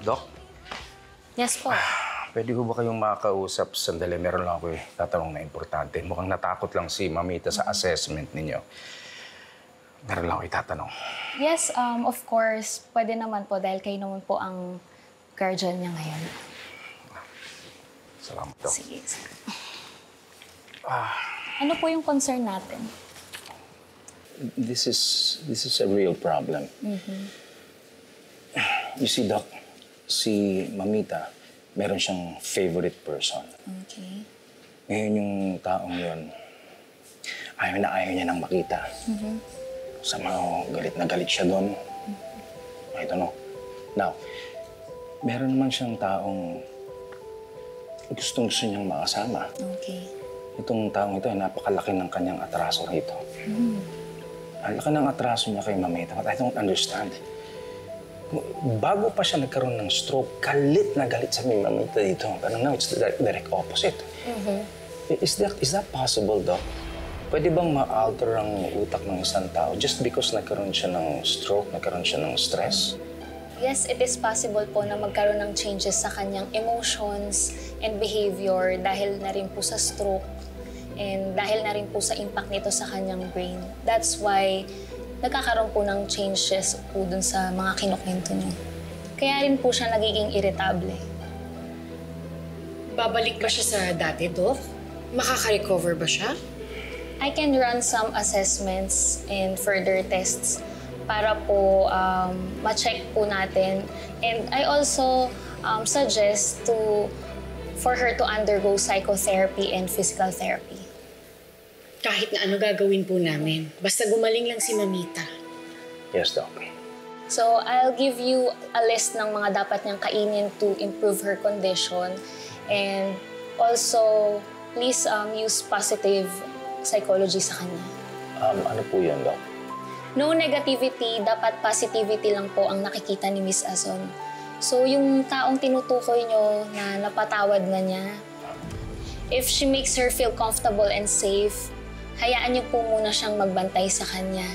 Doc? Yes po. Pwede ko ba kayong makakausap sandali? Meron lang ako tatanong na importante. Mukhang natakot lang si Mamita sa assessment ninyo. Meron lang ako itatanong. Yes, of course. Pwede naman po dahil kayo naman po ang guardian niya ngayon. Salamat, Doc. Sige. Ano po yung concern natin? This is a real problem. You see, Doc, si Mamita, meron siyang favorite person. Okay. Ngayon yung taong yun, ayaw niya nang makita. Somehow, galit na galit siya doon. I don't know. Now, meron naman siyang taong gusto niyang makasama. Okay. Itong taong ito ay napakalaki ng kanyang atraso rito. Ang laki ng atraso niya kay Mamita, but I don't understand. Bago pa siya nagkaroon ng stroke, galit na galit sa Mamita dito. Pero now, it's the direct opposite. Is that possible, Doc? Pwede bang ma-alter ang utak ng isang tao just because nagkaroon siya ng stroke, nagkaroon siya ng stress? Yes, it is possible po na magkaroon ng changes sa kanyang emotions and behavior dahil na rin po sa stroke and dahil na rin po sa impact nito sa kanyang brain. That's why nagkakaroon po ng changes po dun sa mga kinukwento niyo. Kaya rin po siya nagiging irritable. Babalik ba siya sa dati, Doc? Makaka-recover ba siya? I can run some assessments and further tests para po ma-check po natin. And I also suggest for her to undergo psychotherapy and physical therapy. Kahit na ano gagawin po namin. Basta gumaling lang si Mamita. Yes, Doc. So I'll give you a list ng mga dapat niyang kainin to improve her condition. And also, please use positive psychology sa kanya. Ano po yun, Doc? No negativity, dapat positivity lang po ang nakikita ni Miss Azon. So yung taong tinutukoy niyo na napatawad na niya, if she makes her feel comfortable and safe, hayaan niyo po muna siyang magbantay sa kanya.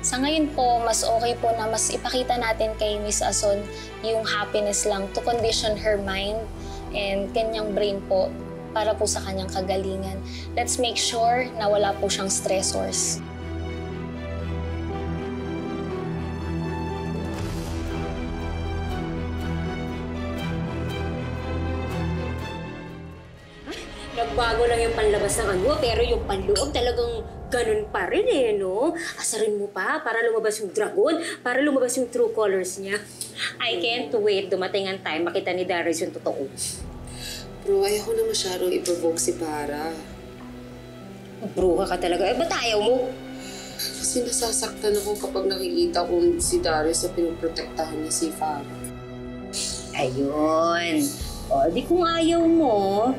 Sa ngayon po, mas okay po na mas ipakita natin kay Miss Azon yung happiness lang to condition her mind and kanyang brain po para po sa kanyang kagalingan. Let's make sure na wala po siyang stressors. Nagbago lang yung panlabas ng ano, pero yung panloob talagang ganun pa rin eh, no? Asarin mo pa para lumabas yung dragon, para lumabas yung true colors niya. I can't wait dumating ang time makita ni Darius yung totoo. Bro, ayaw ko na masyadong i-provoke si Para. Bruha ka talaga. Eh, ba't ayaw mo? Kasi nasasaktan ako kapag nakikita kong si Darius na pinoprotektahan niya si Farah. Ayun. O, di kung ayaw mo,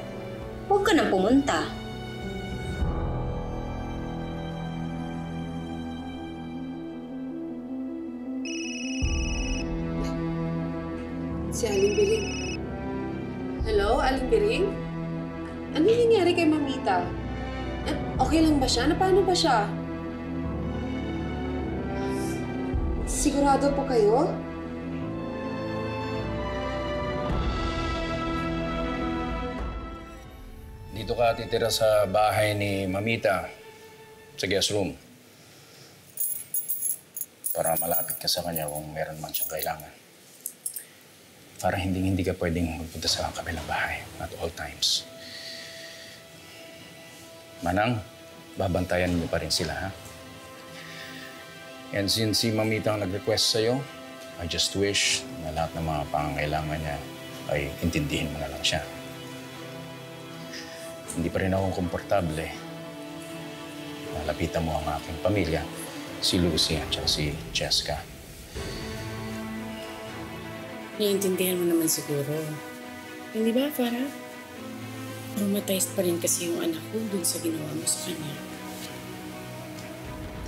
huwag ka nang pumunta. Si Aling Biring. Hello, Aling Biring? Ano nangyari kay Mamita? Okay lang ba siya? Paano ba siya? Sigurado po kayo? Dito ka titira sa bahay ni Mamita, sa guest room. Para malapit ka sa kanya kung meron man siyang kailangan. Para hindi ka pwedeng magpunta sa kabilang bahay at all times. Manang, babantayan mo pa rin sila, ha? And since si Mamita ang nag-request sa'yo, I just wish na lahat ng mga pangangailangan niya ay intindihin mo na lang siya. Hindi pa rin ako komportable. Nalapitan mo ang aking pamilya, si Lucy at si Jessica. Naiintindihan mo naman siguro. Hindi ba, Farah? Traumatized pa rin kasi yung anak ko dun sa ginawa mo sa kanya.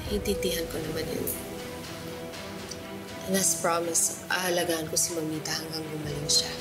Naiintindihan ko naman yun. And as promised, aalagaan ko si Mamita hanggang gumaling siya.